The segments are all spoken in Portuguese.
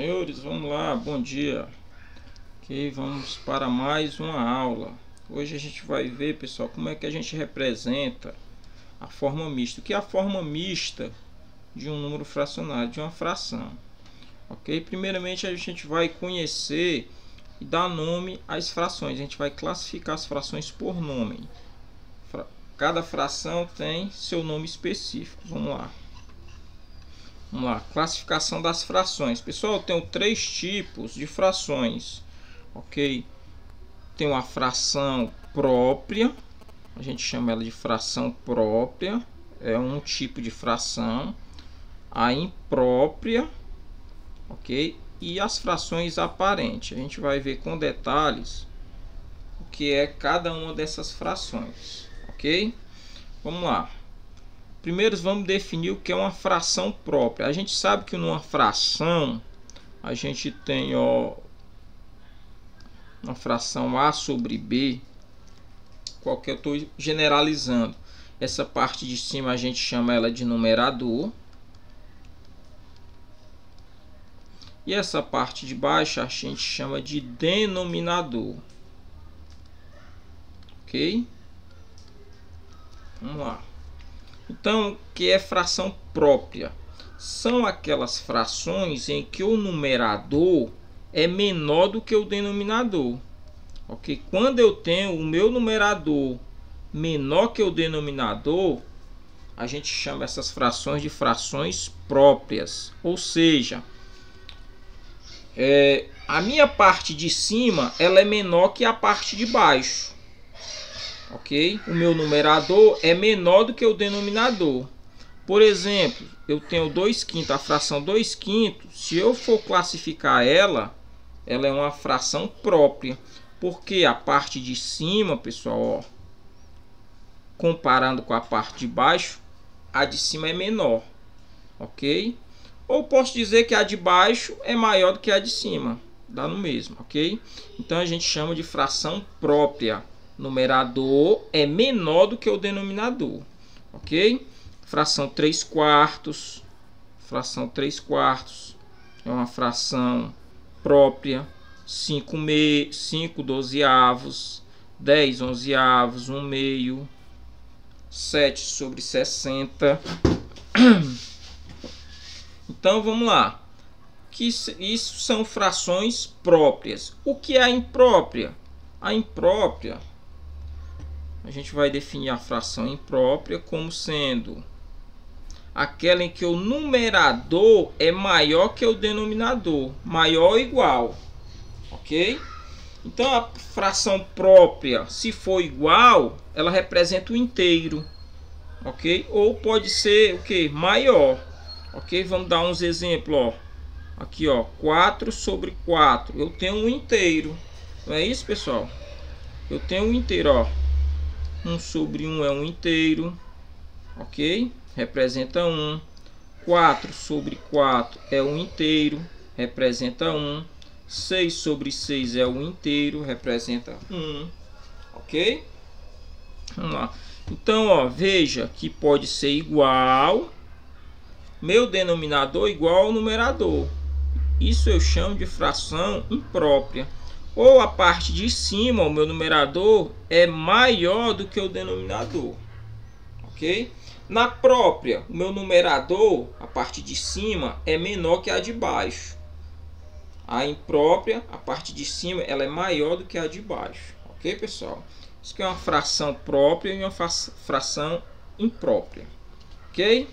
Senhores, vamos lá, bom dia. Ok, vamos para mais uma aula. Hoje a gente vai ver, pessoal, como é que a gente representa a forma mista. O que é a forma mista de um número fracionário, de uma fração? Ok, primeiramente a gente vai conhecer e dar nome às frações. A gente vai classificar as frações por nome. Cada fração tem seu nome específico. Vamos lá. Vamos lá, classificação das frações. Pessoal, eu tenho três tipos de frações, ok? Tem uma fração própria, a gente chama ela de fração própria, é um tipo de fração. A imprópria, ok? E as frações aparentes. A gente vai ver com detalhes o que é cada uma dessas frações, ok? Vamos lá. Primeiro vamos definir o que é uma fração própria. A gente sabe que numa fração a gente tem uma fração A sobre B, qual que eu estou generalizando. Essa parte de cima a gente chama ela de numerador. E essa parte de baixo a gente chama de denominador. Ok? Vamos lá. Então, o que é fração própria? São aquelas frações em que o numerador é menor do que o denominador. Ok? Quando eu tenho o meu numerador menor que o denominador, a gente chama essas frações de frações próprias. Ou seja, a minha parte de cima ela é menor que a parte de baixo. Ok? O meu numerador é menor do que o denominador. Por exemplo, eu tenho 2/5, a fração 2/5, se eu for classificar ela é uma fração própria. Porque a parte de cima, pessoal, ó, comparando com a parte de baixo, a de cima é menor. Ok? Ou posso dizer que a de baixo é maior do que a de cima. Dá no mesmo, ok? Então a gente chama de fração própria. Numerador é menor do que o denominador, ok? Fração 3/4, fração 3/4 é uma fração própria. 5 dozeavos, 10 onzeavos, 1/2, 7 sobre 60. Então vamos lá, que isso são frações próprias. O que é a imprópria? A imprópria, a gente vai definir a fração imprópria como sendo aquela em que o numerador é maior que o denominador, maior ou igual, ok? Então a fração própria, se for igual, ela representa o inteiro, ok? Ou pode ser o que? Maior, ok? Vamos dar uns exemplos, ó. Aqui, ó, 4 sobre 4, eu tenho um inteiro, não é isso, pessoal? Eu tenho um inteiro, ó. 1 sobre 1 é um inteiro, ok? Representa 1. 4 sobre 4 é um inteiro, representa 1. 6 sobre 6 é um inteiro, representa 1, ok? Vamos lá. Então, ó, veja que pode ser igual, meu denominador igual ao numerador. Isso eu chamo de fração imprópria. Ou a parte de cima, o meu numerador, é maior do que o denominador. Ok? Na própria, o meu numerador, a parte de cima, é menor que a de baixo. A imprópria, a parte de cima, ela é maior do que a de baixo. Ok, pessoal? Isso aqui é uma fração própria e uma fração imprópria. Ok?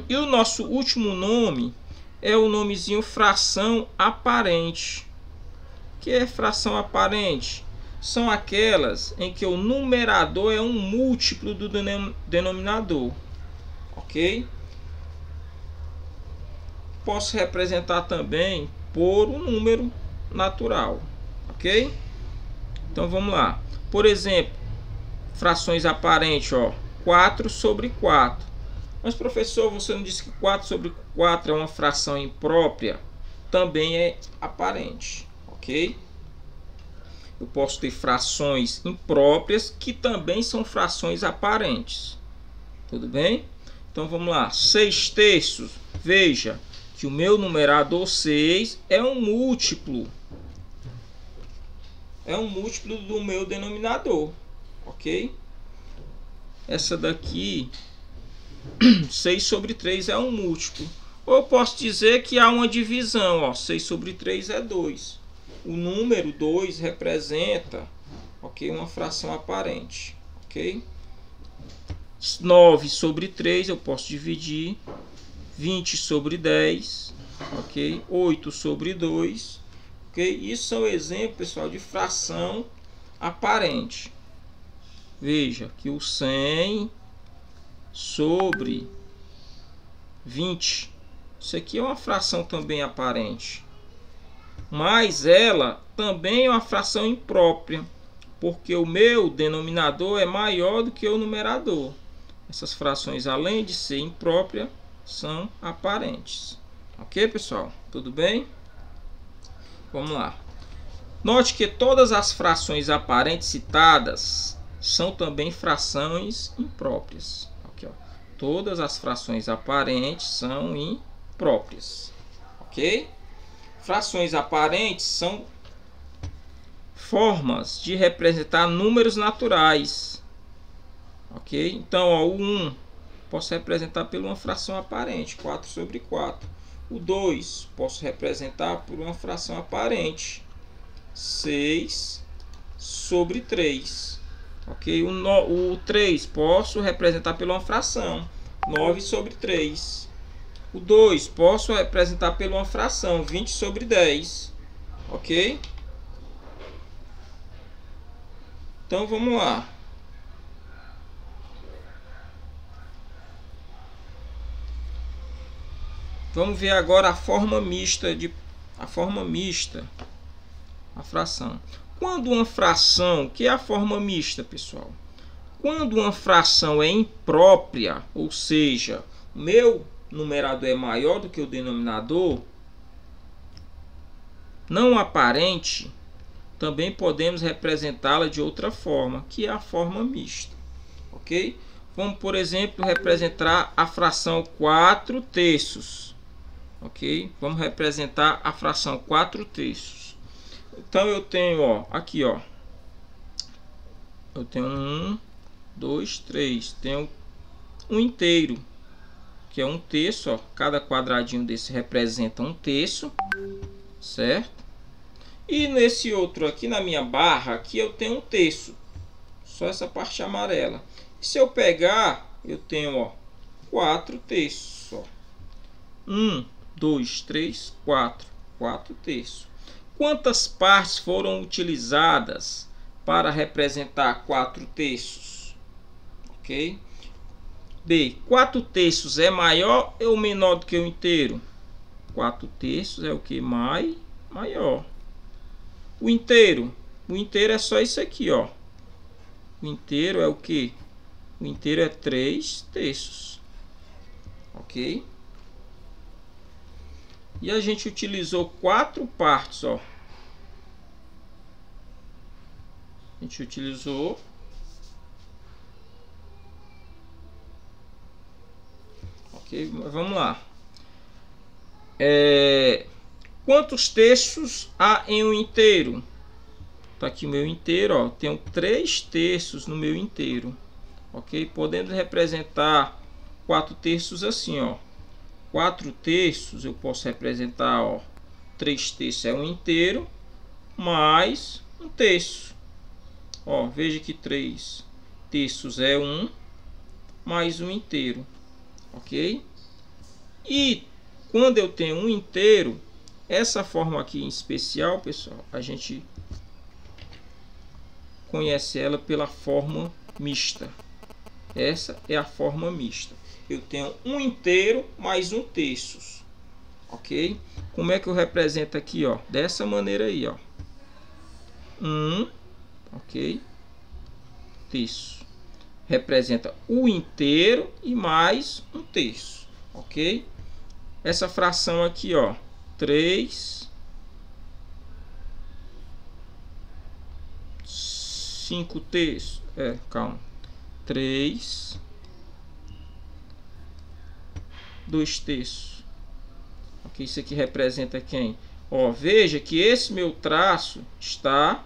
E o nosso último nome é o nomezinho fração aparente. O que é fração aparente? São aquelas em que o numerador é um múltiplo do denominador, ok? Posso representar também por um número natural, ok? Então vamos lá. Por exemplo, frações aparentes, ó, 4 sobre 4. Mas professor, você não disse que 4 sobre 4 é uma fração imprópria? Também é aparente, ok? Eu posso ter frações impróprias que também são frações aparentes. Tudo bem? Então vamos lá. 6/3. Veja que o meu numerador 6 é um múltiplo. É um múltiplo do meu denominador, ok? Essa daqui, 6 sobre 3 é um múltiplo. Ou eu posso dizer que há uma divisão, ó, 6 sobre 3 é 2. O número 2 representa, ok, uma fração aparente, ok? 9 sobre 3 eu posso dividir, 20 sobre 10, ok? 8 sobre 2, ok? Isso são exemplos, pessoal, de fração aparente. Veja que o 100 sobre 20, isso aqui é uma fração também aparente, mas ela também é uma fração imprópria, porque o meu denominador é maior do que o numerador. Essas frações, além de ser impróprias, são aparentes. Ok, pessoal? Tudo bem? Vamos lá. Note que todas as frações aparentes citadas são também frações impróprias. Aqui, ó. Todas as frações aparentes são impróprias. Ok? Frações aparentes são formas de representar números naturais. Ok? Então, ó, o 1 posso representar por uma fração aparente, 4 sobre 4. O 2 posso representar por uma fração aparente, 6 sobre 3. Ok? O 3 posso representar por uma fração, 9 sobre 3. O 2 posso representar por uma fração, 20 sobre 10. Ok? Então vamos lá. Vamos ver agora a forma mista a fração. Quando uma fração, que é a forma mista, pessoal? Quando uma fração é imprópria, ou seja, o meu numerador é maior do que o denominador, não aparente, também podemos representá-la de outra forma, que é a forma mista. Ok? Vamos, por exemplo, representar a fração 4 terços. Ok? Vamos representar a fração 4 terços. Então eu tenho, ó, aqui, ó. Eu tenho 1, 2, 3. Tenho um inteiro, que é um terço, ó. Cada quadradinho desse representa um terço, certo? E nesse outro aqui, na minha barra, aqui eu tenho um terço. Só essa parte amarela. E se eu pegar, eu tenho, ó, 4 terços, ó. 1, 2, 3, 4. 4 terços. Quantas partes foram utilizadas para representar 4 terços? Ok? B. 4 terços é maior ou menor do que o inteiro? 4 terços é o que? Maior. O inteiro é só isso aqui, ó. O inteiro é o que? O inteiro é 3 terços. Ok? E a gente utilizou 4 partes, ó. A gente utilizou ok, vamos lá. Quantos terços há em um inteiro? Tá aqui o meu inteiro, ó. Tenho 3 terços no meu inteiro. Ok? Podemos representar 4 terços assim, ó. 4 terços eu posso representar, ó, 3 terços é um inteiro, mais um terço. Ó, veja que 3 terços é 1, mais um inteiro. Ok? E quando eu tenho um inteiro, essa forma aqui em especial, pessoal, a gente conhece ela pela forma mista. Essa é a forma mista. Eu tenho um inteiro mais um terço. Ok? Como é que eu represento aqui, ó? Dessa maneira aí, ó. Ok? Terço. Representa o inteiro e mais um terço. Ok? Essa fração aqui, ó. 3, 5 terços. Calma. 3, 2 terços. Ok, isso aqui representa quem? Ó, veja que esse meu traço está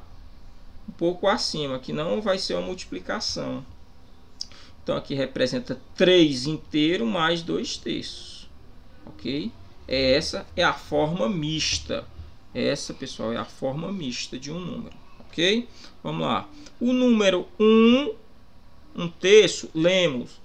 um pouco acima, que não vai ser uma multiplicação. Então aqui representa 3 inteiro mais 2 terços. Ok? Essa é a forma mista. Essa, pessoal, é a forma mista de um número. Ok? Vamos lá. O número 1, 1 terço, lemos.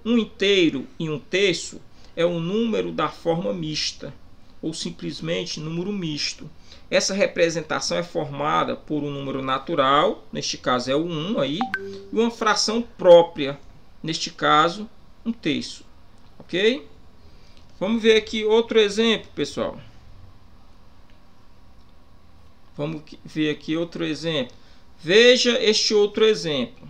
1 inteiro e 1 terço é o número da forma mista, ou simplesmente número misto. Essa representação é formada por um número natural, neste caso é o 1 aí, e uma fração própria, neste caso 1 terço. Ok? Vamos ver aqui outro exemplo, pessoal. Vamos ver aqui outro exemplo. Veja este outro exemplo.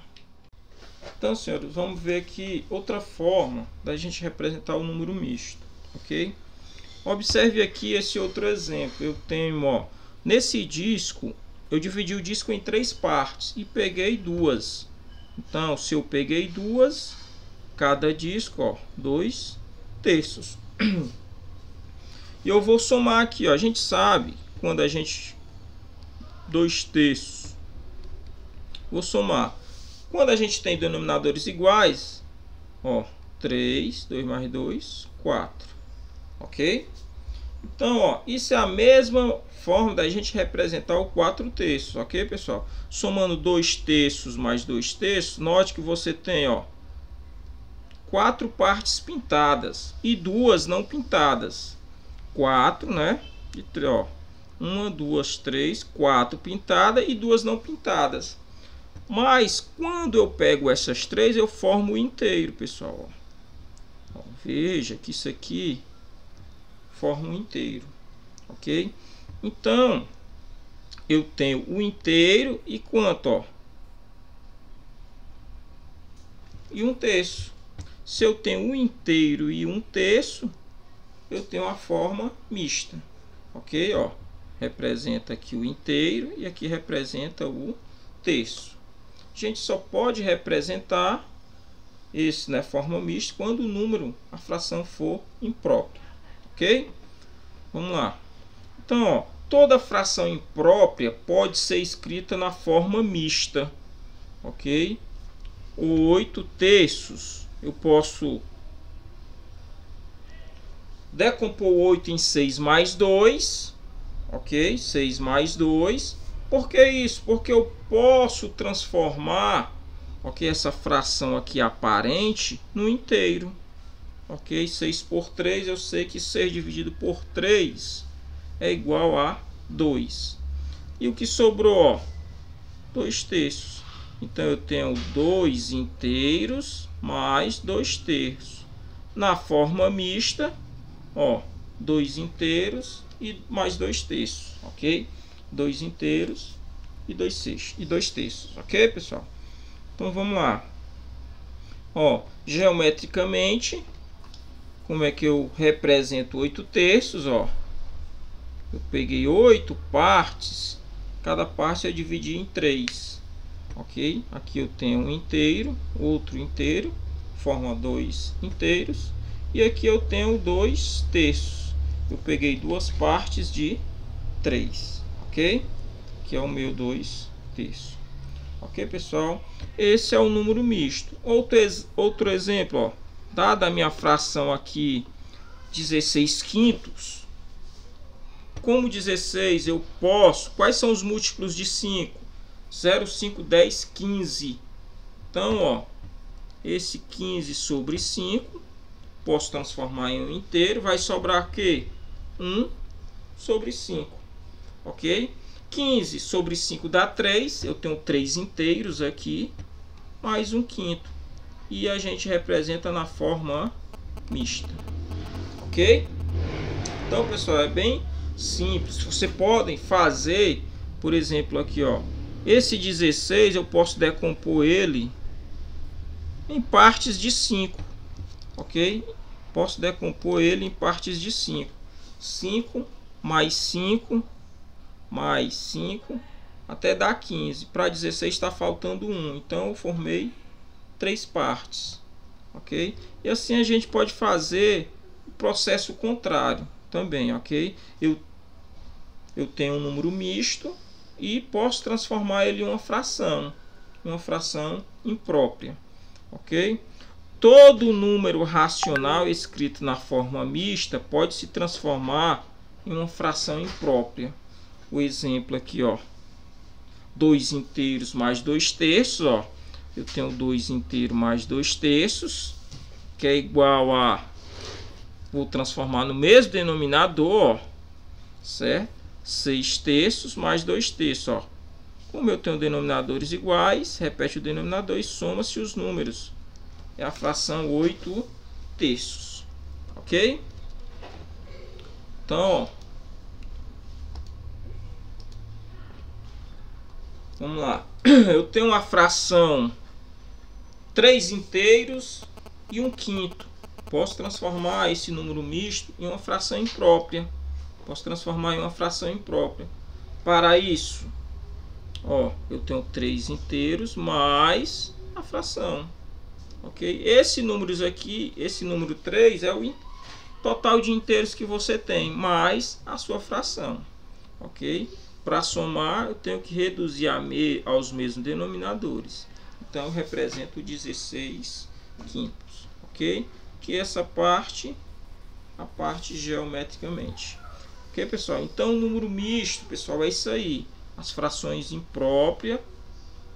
Então, senhores, vamos ver aqui outra forma da gente representar o número misto, ok? Observe aqui esse outro exemplo. Eu tenho, ó, nesse disco, eu dividi o disco em 3 partes e peguei 2. Então, se eu peguei 2, cada disco, ó, 2 terços. E eu vou somar aqui, ó. A gente sabe quando a gente 2 terços. Vou somar. Quando a gente tem denominadores iguais, ó, 3, 2 mais 2, 4. Ok? Então, ó, isso é a mesma forma da gente representar o 4 terços, ok, pessoal? Somando 2 terços mais 2 terços, note que você tem, ó, 4 partes pintadas e 2 não pintadas. 4, né? E, ó, 1, 2, 3, 4 pintadas e 2 não pintadas. Mas quando eu pego essas 3, eu formo o inteiro, pessoal. Ó, veja que isso aqui forma um inteiro, ok? Então, eu tenho o inteiro e quanto, ó? E 1 terço. Se eu tenho um inteiro e 1 terço, eu tenho a forma mista, ok? Ó, representa aqui o inteiro e aqui representa o terço. A gente só pode representar esse, né, forma mista quando o número, a fração for imprópria, ok? Vamos lá. Então, ó, toda fração imprópria pode ser escrita na forma mista, ok? 8 terços, eu posso decompor 8 em 6 mais 2, ok? 6 mais 2. Por que isso? Porque eu posso transformar, ok, essa fração aqui aparente no inteiro. Ok? 6 por 3, eu sei que 6 dividido por 3 é igual a 2. E o que sobrou, ó, 2 terços. Então eu tenho 2 inteiros mais 2 terços. Na forma mista, ó, 2 inteiros e mais 2 terços, ok? 2 inteiros e 2 terços, ok, pessoal? Então vamos lá. Ó, geometricamente, como é que eu represento 8 terços, ó? Eu peguei 8 partes, cada parte eu dividi em 3, ok? Aqui eu tenho um inteiro, outro inteiro, forma 2 inteiros, e aqui eu tenho 2 terços. Eu peguei 2 partes de 3, ok? Que é o meu 2 terços. Ok, pessoal? Esse é o número misto. Outro exemplo, ó. Dada a minha fração aqui 16 quintos, como 16 eu posso... Quais são os múltiplos de 5? 0, 5, 10, 15. Então, ó, esse 15 sobre 5, posso transformar em um inteiro. Vai sobrar o quê? 1 sobre 5. Ok? 15 sobre 5 dá 3. Eu tenho 3 inteiros aqui, mais um quinto. E a gente representa na forma mista. Ok? Então, pessoal, é bem simples. Você podem fazer, por exemplo, aqui, ó. Esse 16 eu posso decompor ele em partes de 5. Ok? Posso decompor ele em partes de 5. 5 mais 5 mais 5 até dar 15. Para 16 está faltando 1. Então eu formei 3 partes. Ok? E assim a gente pode fazer o processo contrário. também, ok? Eu tenho um número misto e posso transformar ele em uma fração imprópria, ok? Todo número racional escrito na forma mista pode se transformar em uma fração imprópria. O exemplo aqui, ó, 2 inteiros mais 2/3, ó. Eu tenho 2 inteiros mais 2/3, que é igual a... Vou transformar no mesmo denominador, ó, certo? 6/3 mais 2/3, ó. Como eu tenho denominadores iguais, repete o denominador e soma-se os números. É a fração 8/3, ok? Então, ó, vamos lá. Eu tenho uma fração 3 inteiros e 1/5. Posso transformar esse número misto em uma fração imprópria. Para isso, ó, eu tenho 3 inteiros mais a fração. Ok? Esse número aqui, esse número 3 é o total de inteiros que você tem, mais a sua fração. Ok? Para somar, eu tenho que reduzir aos mesmos denominadores. Então, eu represento 16/5. Ok? Que essa parte, a parte geometricamente. Ok, pessoal? Então, o número misto, pessoal, é isso aí. As frações impróprias,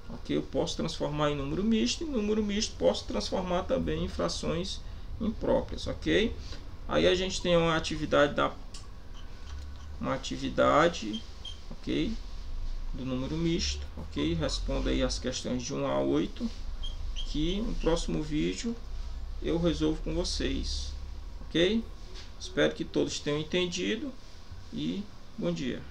ok? Eu posso transformar em número misto. E número misto posso transformar também em frações impróprias, ok? Aí a gente tem uma atividade ok, do número misto, ok? Responda aí as questões de 1 a 8, que no próximo vídeo eu resolvo com vocês, ok? Espero que todos tenham entendido e bom dia.